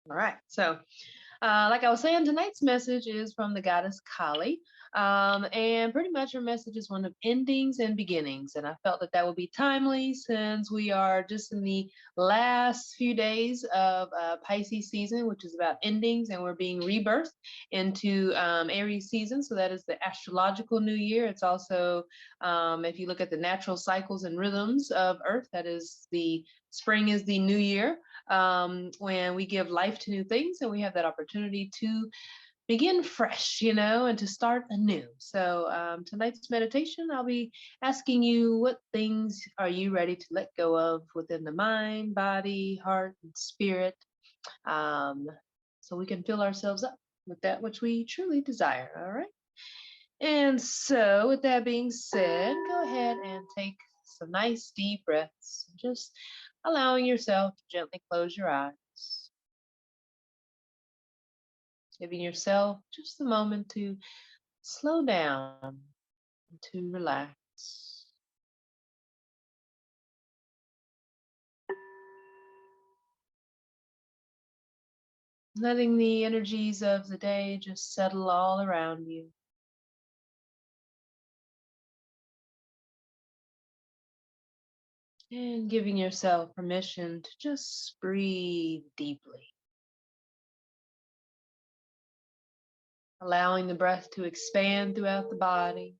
All right. So, like I was saying, tonight's message is from the goddess Kali. And pretty much her message is one of endings and beginnings. And I felt that that would be timely since we are just in the last few days of Pisces season, which is about endings, and we're being rebirthed into Aries season. So that is the astrological new year. It's also, if you look at the natural cycles and rhythms of Earth, that is the spring is the new year, when we give life to new things and we have that opportunity to begin fresh, and to start anew. So tonight's meditation, I'll be asking you, what things are you ready to let go of within the mind, body, heart, and spirit, um, so we can fill ourselves up with that which we truly desire. All right. And so, with that being said, go ahead and take some nice deep breaths, just allowing yourself to gently close your eyes, giving yourself just a moment to slow down and to relax. Letting the energies of the day just settle all around you. And giving yourself permission to just breathe deeply, allowing the breath to expand throughout the body,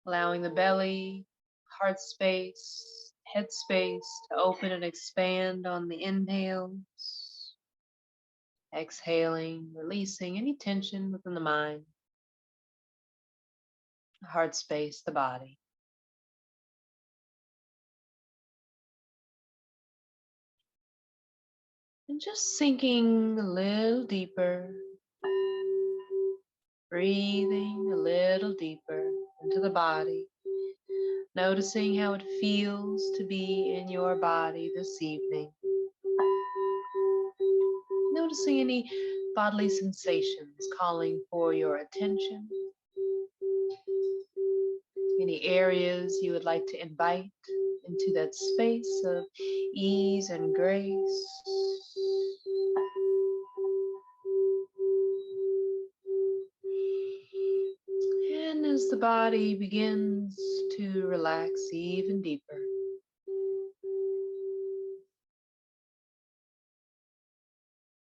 allowing the belly, heart space, head space to open and expand on the inhales, exhaling, releasing any tension within the mind, the heart space, the body. And just sinking a little deeper, breathing a little deeper into the body, noticing how it feels to be in your body this evening. Noticing any bodily sensations calling for your attention, any areas you would like to invite into that space of ease and grace. And as the body begins to relax even deeper,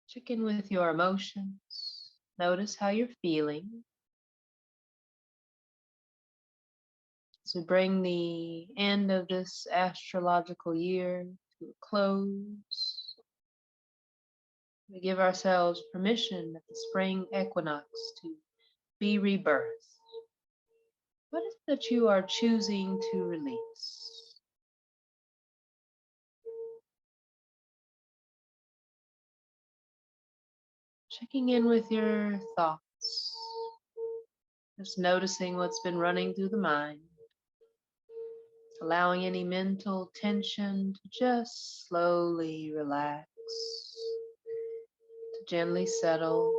check in with your emotions. Notice how you're feeling. As we bring the end of this astrological year to a close, we give ourselves permission at the spring equinox to be rebirthed. What is it that you are choosing to release? Checking in with your thoughts, just noticing what's been running through the mind, allowing any mental tension to just slowly relax, to gently settle,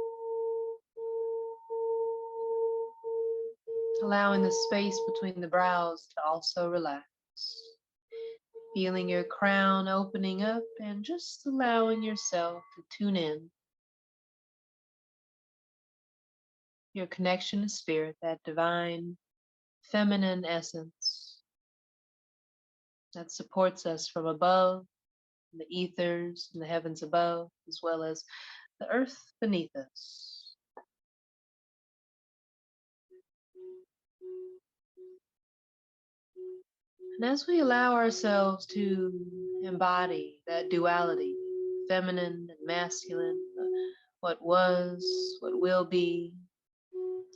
allowing the space between the brows to also relax, feeling your crown opening up and just allowing yourself to tune in. Your connection to spirit, that divine feminine essence that supports us from above, the ethers and the heavens above, as well as the earth beneath us. And as we allow ourselves to embody that duality, feminine and masculine, what was, what will be,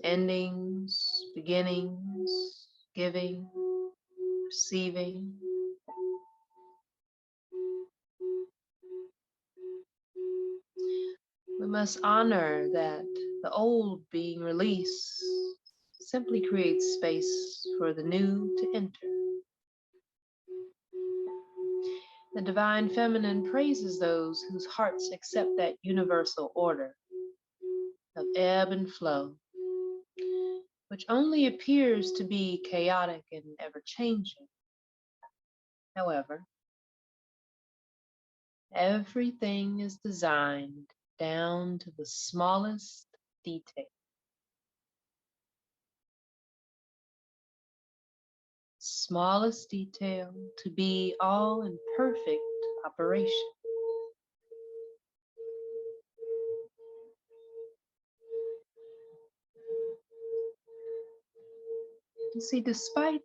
endings, beginnings, giving, receiving, we must honor that the old being released simply creates space for the new to enter. The divine feminine praises those whose hearts accept that universal order of ebb and flow, which only appears to be chaotic and ever changing. However, Everything is designed down to the smallest detail. Smallest detail to be all in perfect operation. You see, despite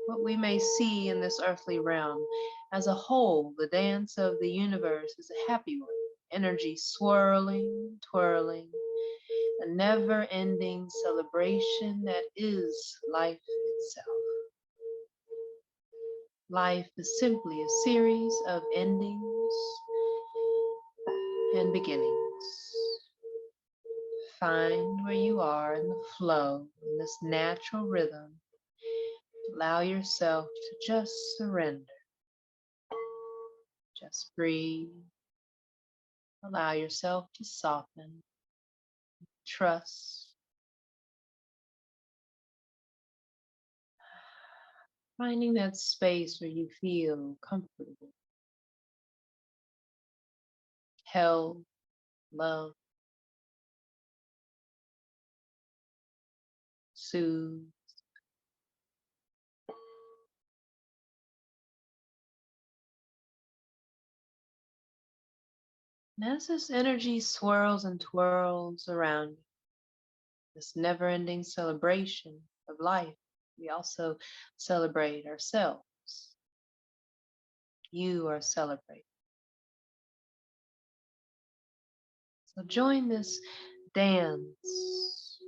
what we may see in this earthly realm, as a whole, the dance of the universe is a happy one. Energy swirling, twirling, a never-ending celebration that is life itself. Life is simply a series of endings and beginnings. Find where you are in the flow, in this natural rhythm. Allow yourself to just surrender. Just breathe. Allow yourself to soften. Trust. Finding that space where you feel comfortable, held, loved, soothed. And as this energy swirls and twirls around you, this never-ending celebration of life, we also celebrate ourselves. You are celebrated. So join this dance.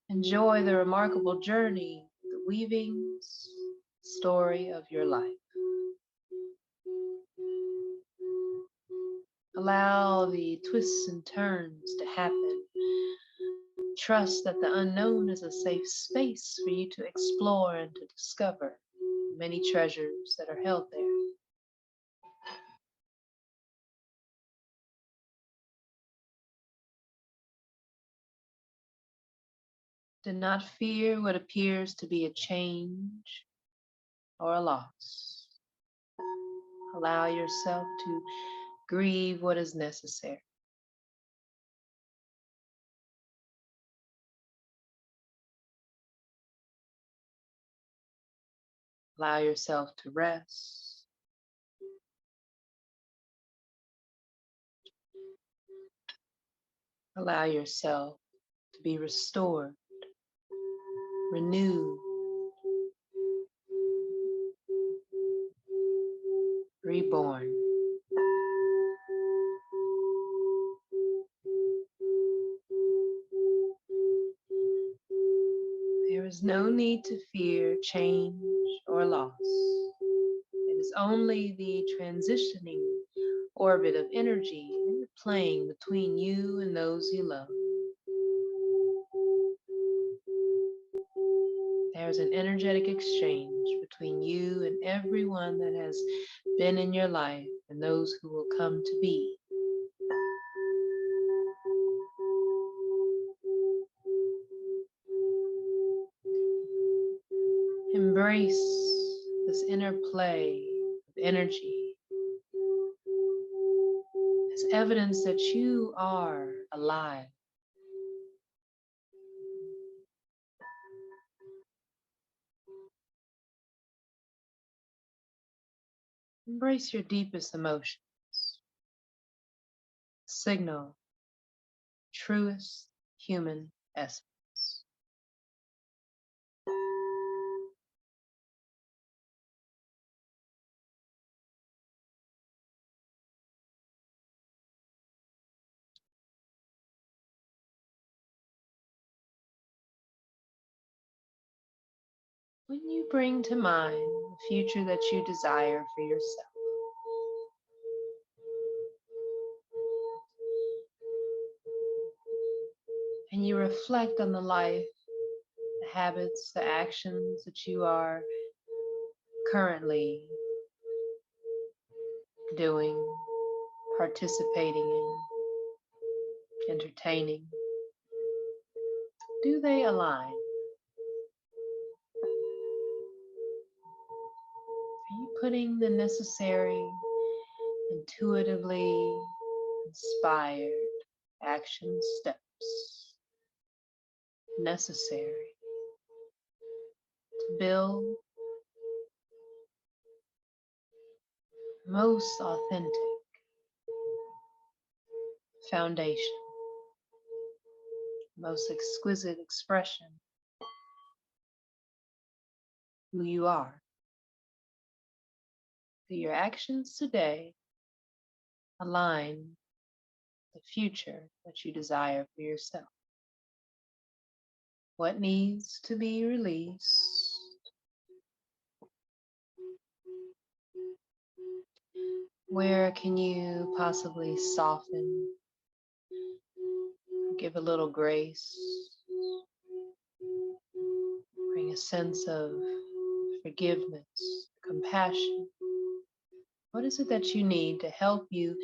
Enjoy the remarkable journey, the weavings, story of your life. Allow the twists and turns to happen. Trust that the unknown is a safe space for you to explore and to discover many treasures that are held there. Do not fear what appears to be a change or a loss. Allow yourself to grieve what is necessary. Allow yourself to rest. Allow yourself to be restored, renewed, reborn. There is no need to fear change or loss. It is only the transitioning orbit of energy interplaying between you and those you love. There's an energetic exchange between you and everyone that has been in your life and those who will come to be. Embrace this interplay of energy as evidence that you are alive. Embrace your deepest emotions. Signal truest human essence. When you bring to mind the future that you desire for yourself, and you reflect on the life, the habits, the actions that you are currently doing, participating in, entertaining, do they align? Are you putting the necessary, intuitively inspired action steps necessary to build most authentic foundation, most exquisite expression who you are. Do your actions today align the future that you desire for yourself? What needs to be released? Where can you possibly soften, give a little grace, bring a sense of forgiveness, compassion? What is it that you need to help you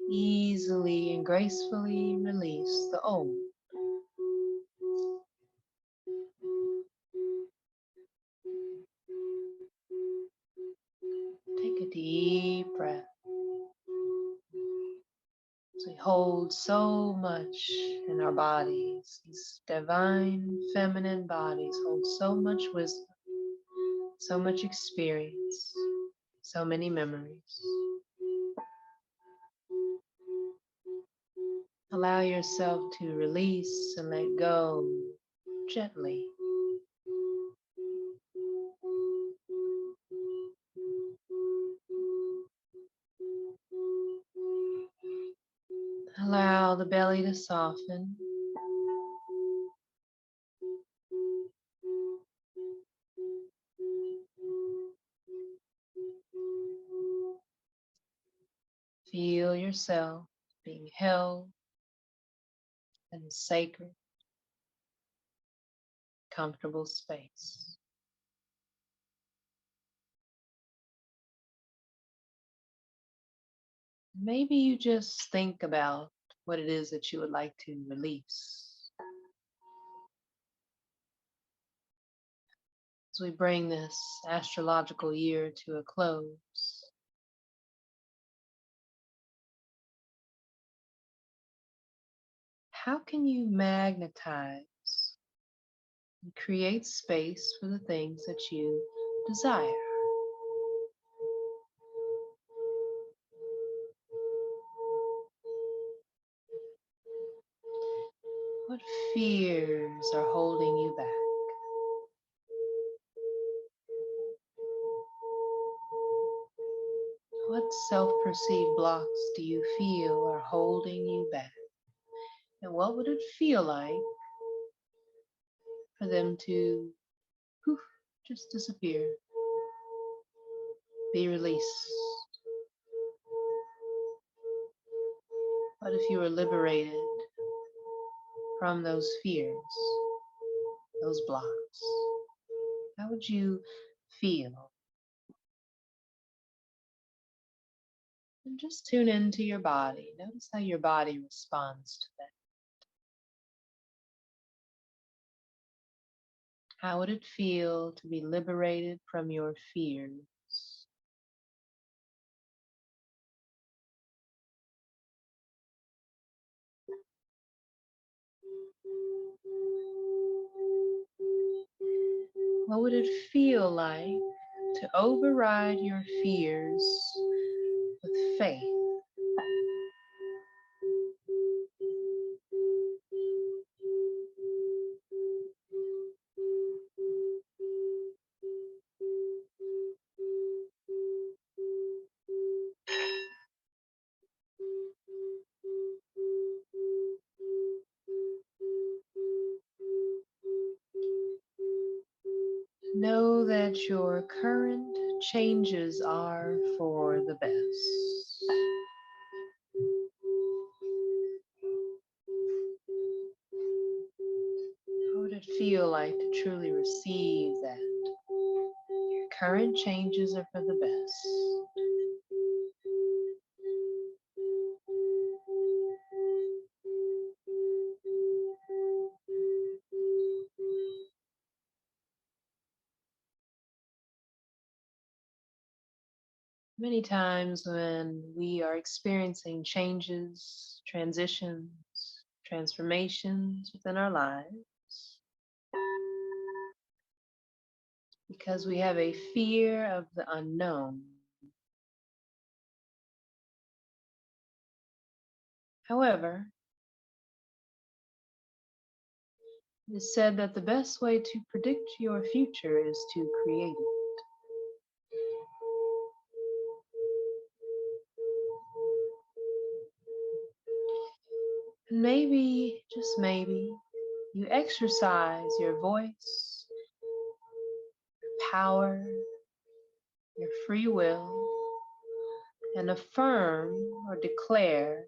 easily and gracefully release the old? Take a deep breath. As we hold so much in our bodies, these divine feminine bodies hold so much wisdom, so much experience, so many memories. Allow yourself to release and let go gently. Allow the belly to soften. Feel yourself being held in a sacred, comfortable space. Maybe you just think about what it is that you would like to release. As we bring this astrological year to a close, how can you magnetize and create space for the things that you desire? What fears are holding you back? What self-perceived blocks do you feel are holding you back? And what would it feel like for them to poof, just disappear, be released? What if you were liberated from those fears, those blocks? How would you feel? And just tune into your body. Notice how your body responds to that. How would it feel to be liberated from your fears? What would it feel like to override your fears with faith? Know that your current changes are for the best. How would it feel like to truly receive that? Your current changes are for the best. Many times when we are experiencing changes, transitions, transformations within our lives, because we have a fear of the unknown. However, it is said that the best way to predict your future is to create it. And maybe, just maybe, you exercise your voice, power, your free will, and affirm or declare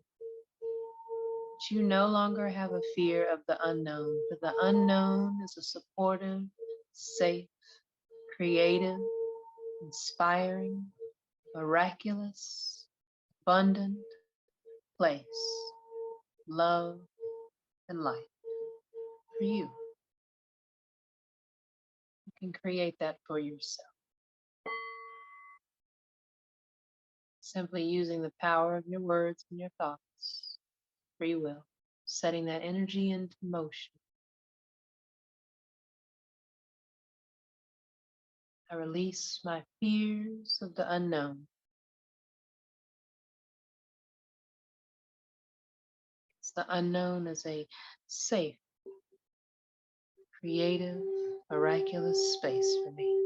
that you no longer have a fear of the unknown, for the unknown is a supportive, safe, creative, inspiring, miraculous, abundant place, love, and light for you. You can create that for yourself. Simply using the power of your words and your thoughts, free will, setting that energy into motion. I release my fears of the unknown. It's the unknown as a safe, creative, miraculous space for me.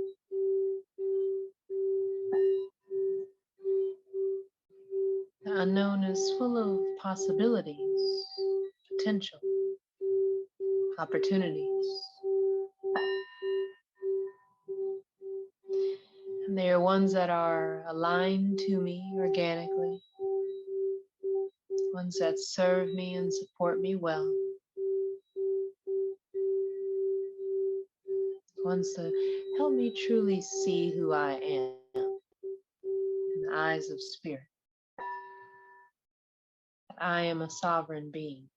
The unknown is full of possibilities, potential, opportunities. And they are ones that are aligned to me organically, ones that serve me and support me well, ones that help me truly see who I am in the eyes of spirit. That I am a sovereign being,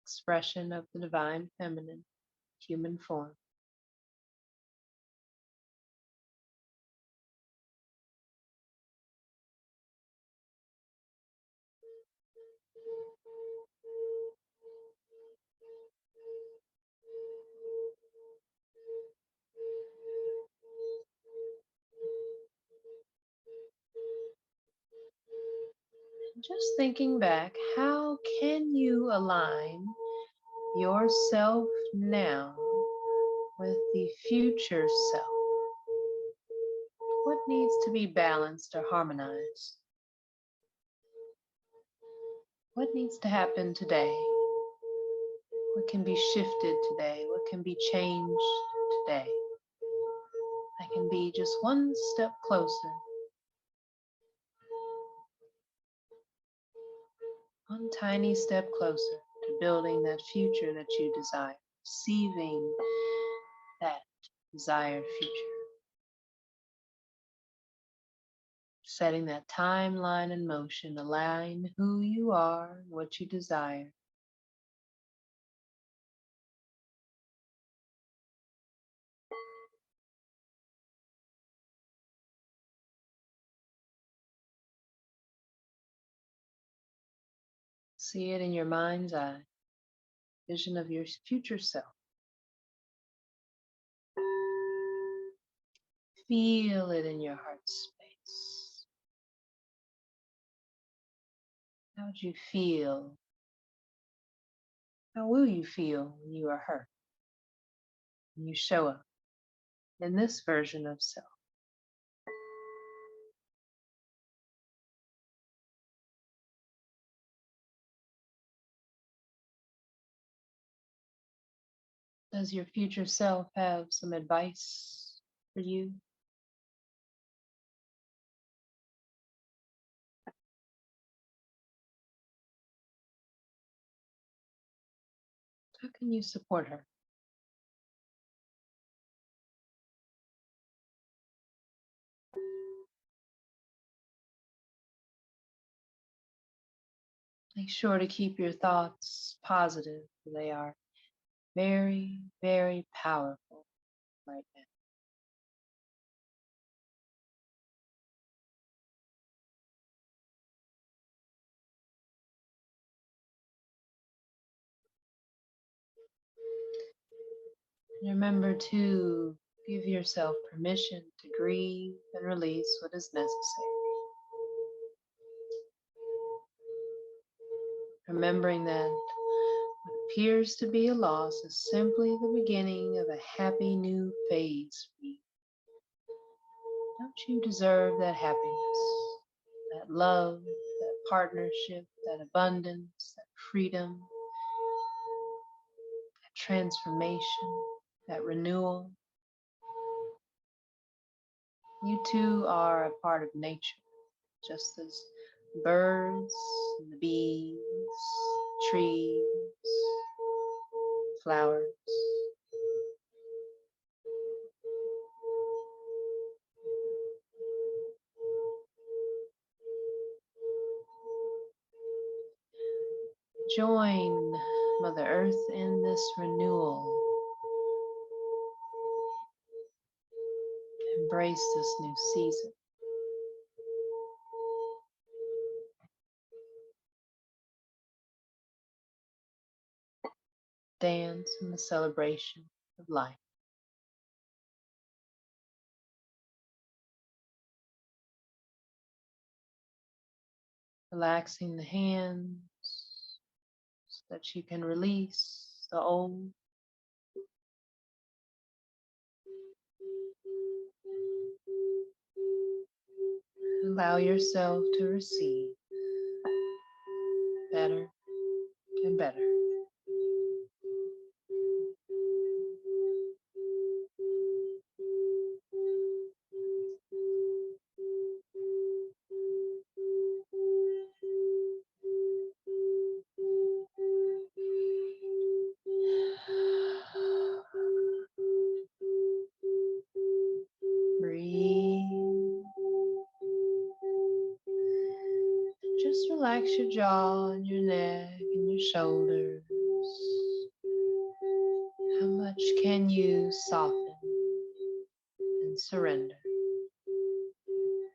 expression of the divine feminine human form. Just thinking back, how can you align yourself now with the future self? What needs to be balanced or harmonized? What needs to happen today? What can be shifted today? What can be changed today? I can be just one step closer, one tiny step closer to building that future that you desire, receiving that desired future. Setting that timeline in motion, align who you are, what you desire. See it in your mind's eye, vision of your future self. Feel it in your heart space. How would you feel? How will you feel when you are hurt? When you show up in this version of self? Does your future self have some advice for you? How can you support her? Make sure to keep your thoughts positive. They are very, very powerful right now. Remember to give yourself permission to grieve and release what is necessary. Remembering that what appears to be a loss is simply the beginning of a happy new phase for you. Don't you deserve that happiness, that love, that partnership, that abundance, that freedom, that transformation, that renewal? You too are a part of nature, just as birds, and the bees, trees, flowers. Join Mother Earth in this renewal. Embrace this new season. Dance in the celebration of life. Relaxing the hands so that you can release the old. Allow yourself to receive better and better. Breathe. Just relax your jaw and your neck and your shoulders. How much can you soften and surrender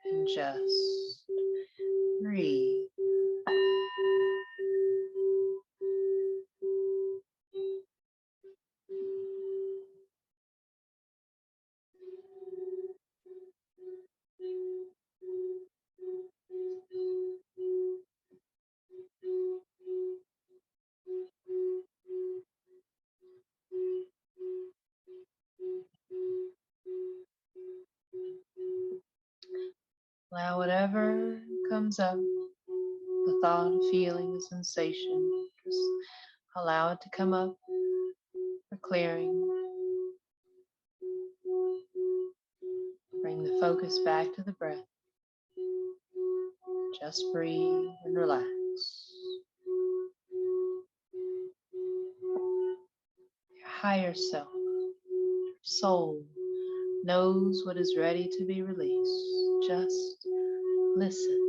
and just breathe? Allow whatever comes up, a thought, a feeling, a sensation, just allow it to come up for clearing. Bring the focus back to the breath. Just breathe and relax. Your higher self, your soul, knows what is ready to be released. Just listen.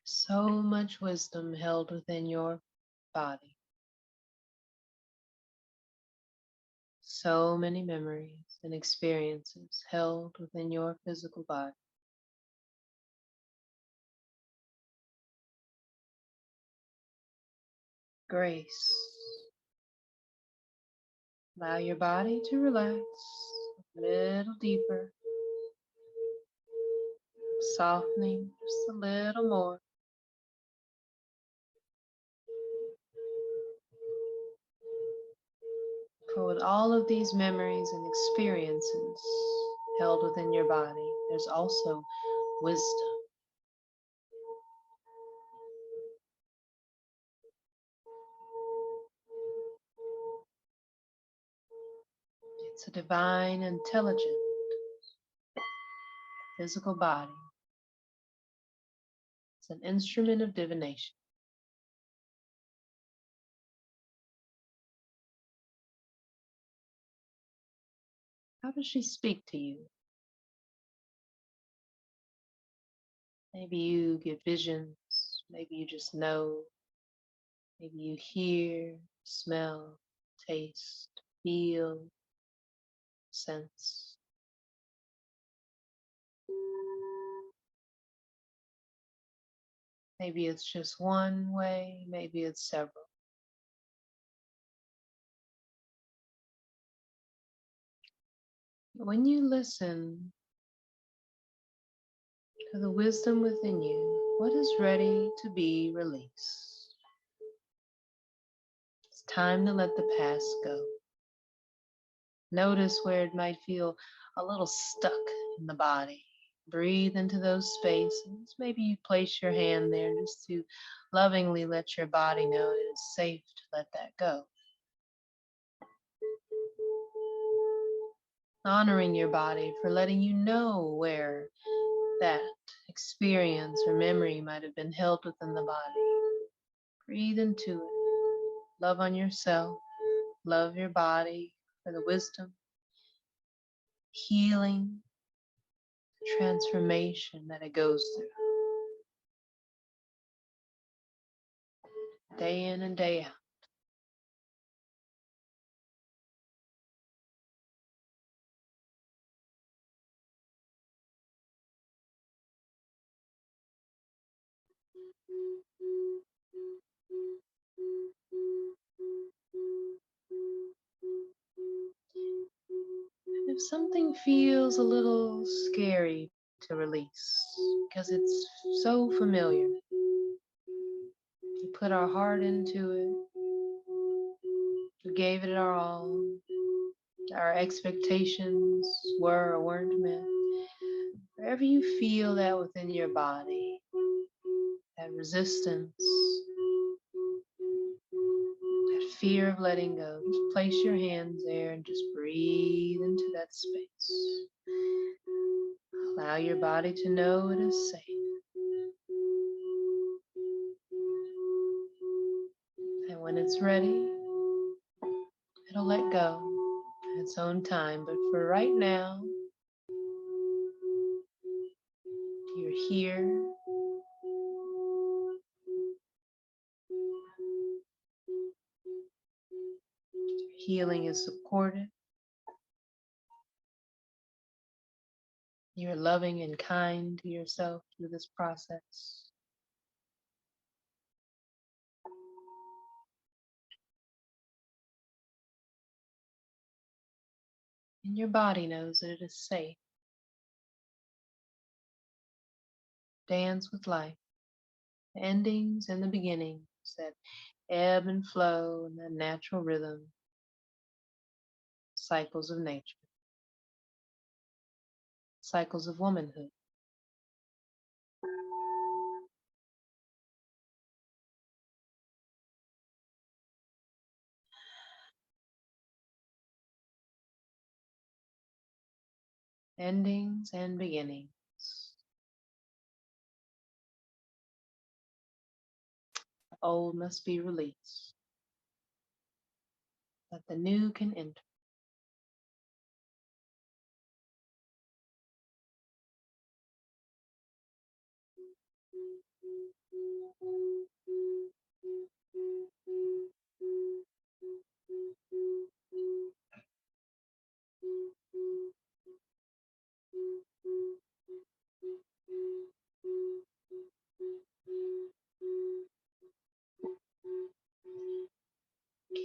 So much wisdom held within your body. So many memories and experiences held within your physical body. Grace. Allow your body to relax a little deeper, softening just a little more. For with all of these memories and experiences held within your body, there's also wisdom. It's a divine, intelligent, physical body. It's an instrument of divination. How does she speak to you? Maybe you get visions. Maybe you just know. Maybe you hear, smell, taste, feel, sense. Maybe it's just one way, maybe it's several. When you listen to the wisdom within you, what is ready to be released? It's time to let the past go. Notice where it might feel a little stuck in the body. Breathe into those spaces. Maybe you place your hand there just to lovingly let your body know it is safe to let that go. Honoring your body for letting you know where that experience or memory might have been held within the body. Breathe into it. Love on yourself. Love your body for the wisdom, healing, transformation that it goes through day in and day out. If something feels a little scary to release because it's so familiar, we put our heart into it, we gave it our all, our expectations were or weren't met. Wherever you feel that within your body, that resistance, that fear of letting go, just place your hands there and just breathe into that space. Allow your body to know it is safe. And when it's ready, it'll let go at its own time. But for right now, you're here. Your healing is supported. You're loving and kind to yourself through this process. And your body knows that it is safe. Dance with life, the endings and the beginnings that ebb and flow in that natural rhythm, cycles of nature, cycles of womanhood. Endings and beginnings. The old must be released, that the new can enter.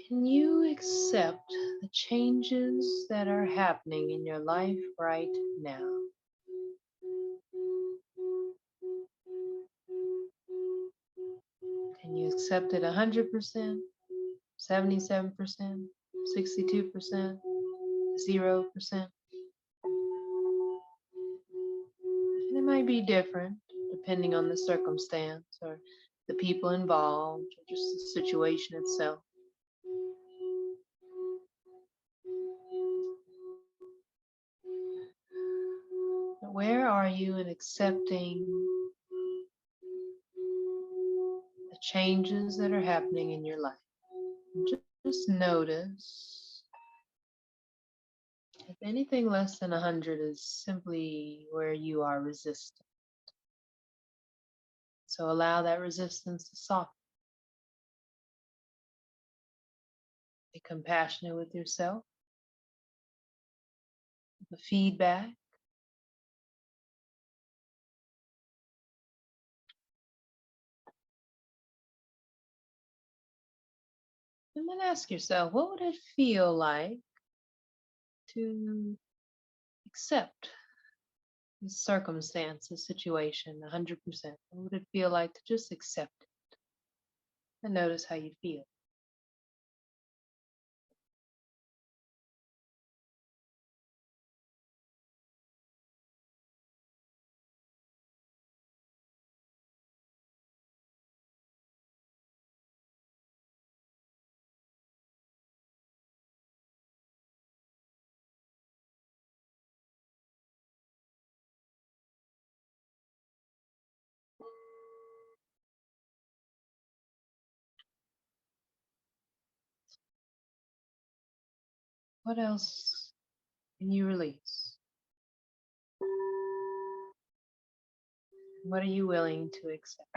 Can you accept the changes that are happening in your life right now? Can you accept it 100%, 77%, 62%, 0%? And it might be different depending on the circumstance or the people involved or just the situation itself. But where are you in accepting the changes that are happening in your life? And just notice if anything less than 100 is simply where you are resistant. So allow that resistance to soften. Be compassionate with yourself. The feedback. And then ask yourself, what would it feel like to accept the circumstance, the situation, 100%? What would it feel like to just accept it and notice how you feel? What else can you release? What are you willing to accept?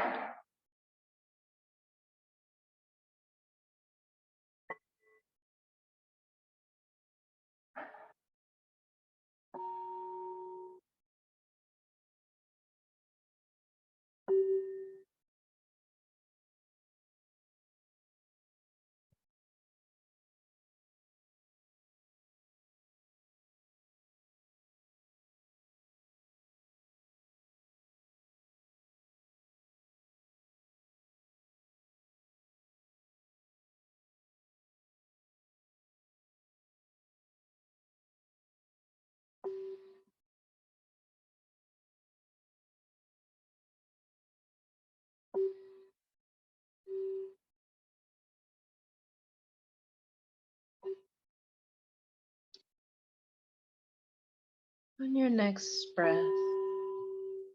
On your next breath,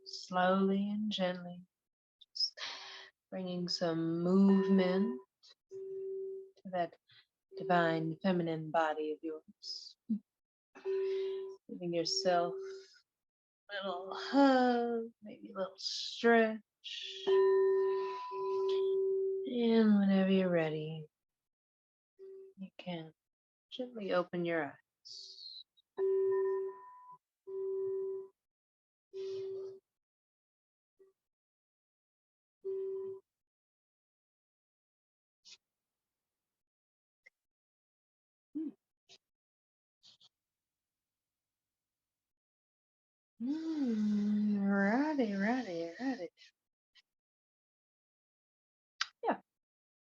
slowly and gently, just bringing some movement to that divine feminine body of yours. Giving yourself a little hug, maybe a little stretch. And whenever you're ready, you can gently open your eyes. Righty.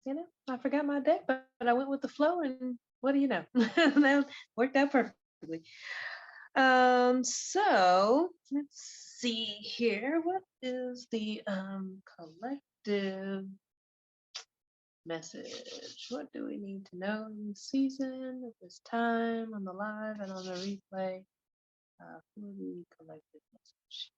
Yeah, I forgot my deck, but I went with the flow, and what do you know? That worked out perfectly. So let's see here. What is the collective message? What do we need to know in the season, at this time, on the live and on the replay, for the collective message?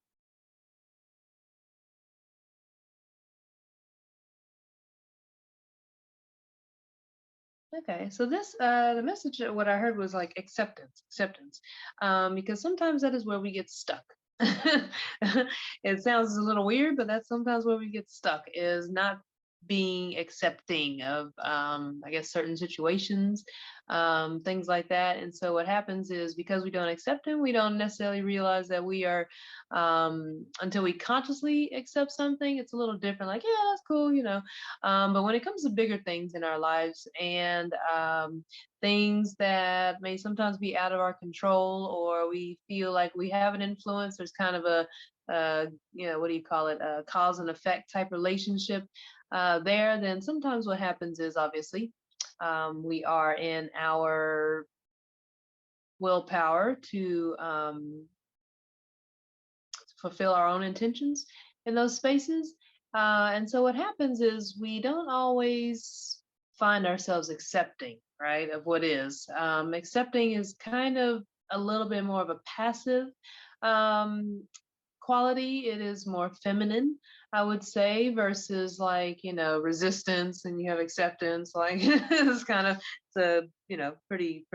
Okay, so this the message what I heard was like acceptance, because sometimes that is where we get stuck. It sounds a little weird, but that's sometimes where we get stuck is not being accepting of I guess certain situations, things like that. And so what happens is because we don't accept them, we don't necessarily realize that we are until we consciously accept something. It's a little different. Like, yeah, that's cool. But when it comes to bigger things in our lives and things that may sometimes be out of our control, or we feel like we have an influence, there's kind of a, what do you call it, a cause and effect type relationship there, then sometimes what happens is obviously we are in our willpower to fulfill our own intentions in those spaces. And so what happens is we don't always find ourselves accepting, right, of what is. Accepting is kind of a little bit more of a passive um, quality. It is more feminine, I would say, versus like, resistance and you have acceptance. Like it's kind of, it's a, pretty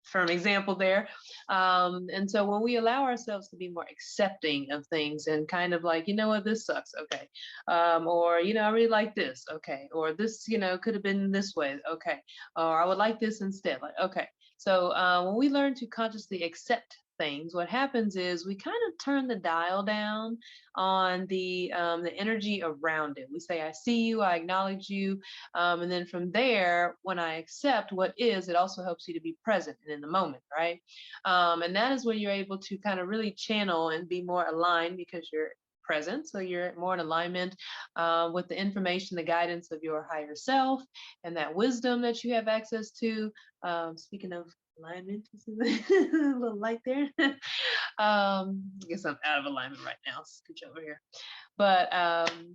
for an example there. And so when we allow ourselves to be more accepting of things and kind of like, you know what, this sucks, okay. Or, you know, I really like this, okay. Or this, you know, could have been this way, okay. Or I would like this instead, like, okay. So when we learn to consciously accept things, what happens is we kind of turn the dial down on the energy around it. We say, I see you, I acknowledge you, and then from there, when I accept what is, it also helps you to be present and in the moment, right? And that is when you're able to kind of really channel and be more aligned because you're present. So you're more in alignment with the information, the guidance of your higher self, and that wisdom that you have access to. Speaking of alignment, a little light there. I guess I'm out of alignment right now. Scooch over here. But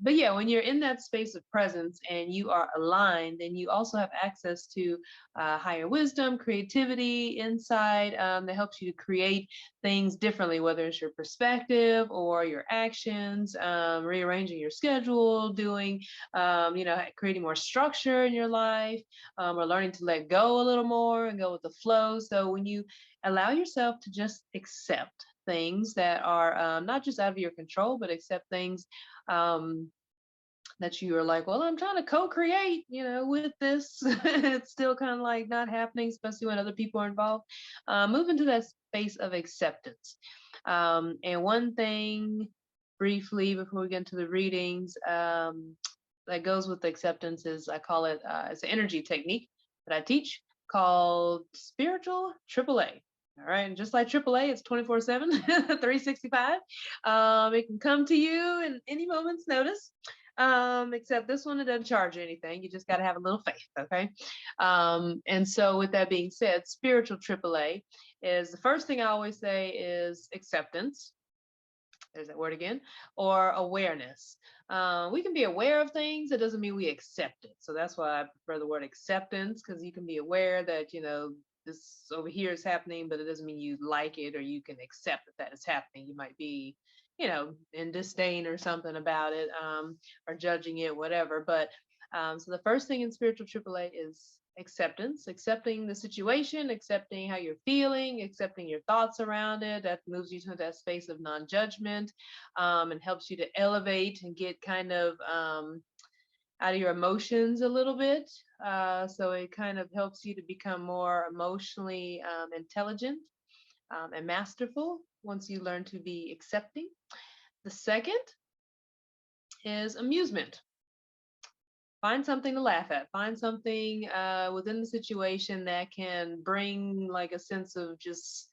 yeah, when you're in that space of presence and you are aligned, then you also have access to higher wisdom, creativity, insight that helps you to create things differently, whether it's your perspective or your actions, rearranging your schedule, doing, you know, creating more structure in your life, or learning to let go a little more and go with the flow. So when you allow yourself to just accept things that are not just out of your control, but accept things that you are like, well, I'm trying to co-create, you know, with this. It's still kind of like not happening, especially when other people are involved. Move into that space of acceptance. And one thing briefly before we get into the readings that goes with acceptance is I call it, it's an energy technique that I teach called spiritual AAA. All right. And just like AAA, it's 24/7, 365. It can come to you in any moment's notice. Except this one, it doesn't charge you anything. You just got to have a little faith. Okay. And so with that being said, spiritual AAA is the first thing I always say is acceptance. There's that word again, or awareness. We can be aware of things. It doesn't mean we accept it. So that's why I prefer the word acceptance, because you can be aware that, you know, this over here is happening, but it doesn't mean you like it or you can accept that that is happening. You might be, you know, in disdain or something about it, or judging it, whatever. But so the first thing in spiritual AAA is acceptance, accepting the situation, accepting how you're feeling, accepting your thoughts around it. That moves you to that space of non-judgment, and helps you to elevate and get kind of out of your emotions a little bit. So it kind of helps you to become more emotionally intelligent and masterful once you learn to be accepting. The second is amusement. Find something to laugh at. Find something within the situation that can bring like a sense of just,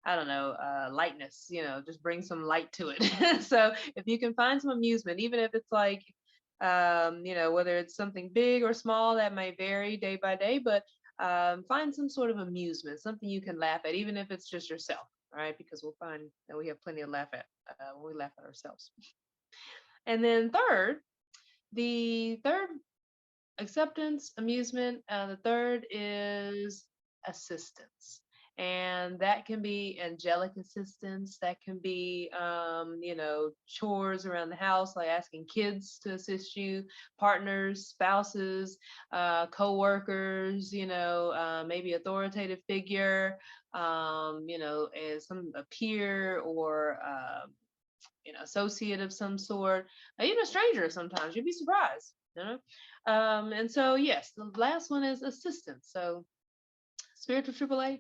I don't know, lightness, you know, just bring some light to it. So if you can find some amusement, even if it's like, you know, whether it's something big or small, that may vary day by day, but find some sort of amusement, something you can laugh at, even if it's just yourself, all right? Because we'll find that we have plenty to laugh at when we laugh at ourselves. And then the third acceptance, amusement. The third is assistance. And that can be angelic assistance. That can be, you know, chores around the house, like asking kids to assist you, partners, spouses, co-workers, you know, maybe authoritative figure, you know, as a peer or, you know, associate of some sort, even a stranger sometimes. You'd be surprised, you know? And so, yes, the last one is assistance. So, spiritual AAA,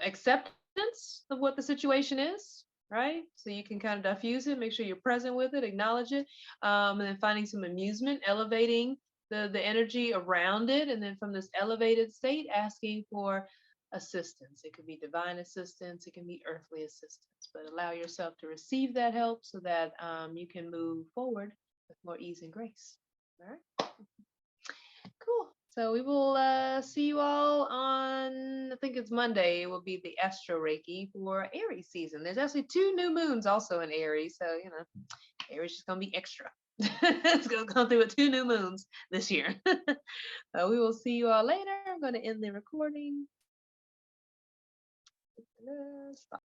acceptance of what the situation is, right? So you can kind of diffuse it, make sure you're present with it, acknowledge it, and then finding some amusement, elevating the energy around it, and then from this elevated state, asking for assistance. It could be divine assistance, it can be earthly assistance, but allow yourself to receive that help so that you can move forward with more ease and grace. All right. Cool. So we will see you all on, I think it's Monday. It will be the Astro Reiki for Aries season. There's actually 2 new moons also in Aries. So, you know, Aries is going to be extra. It's going to come through with 2 new moons this year. So we will see you all later. I'm going to end the recording. Stop.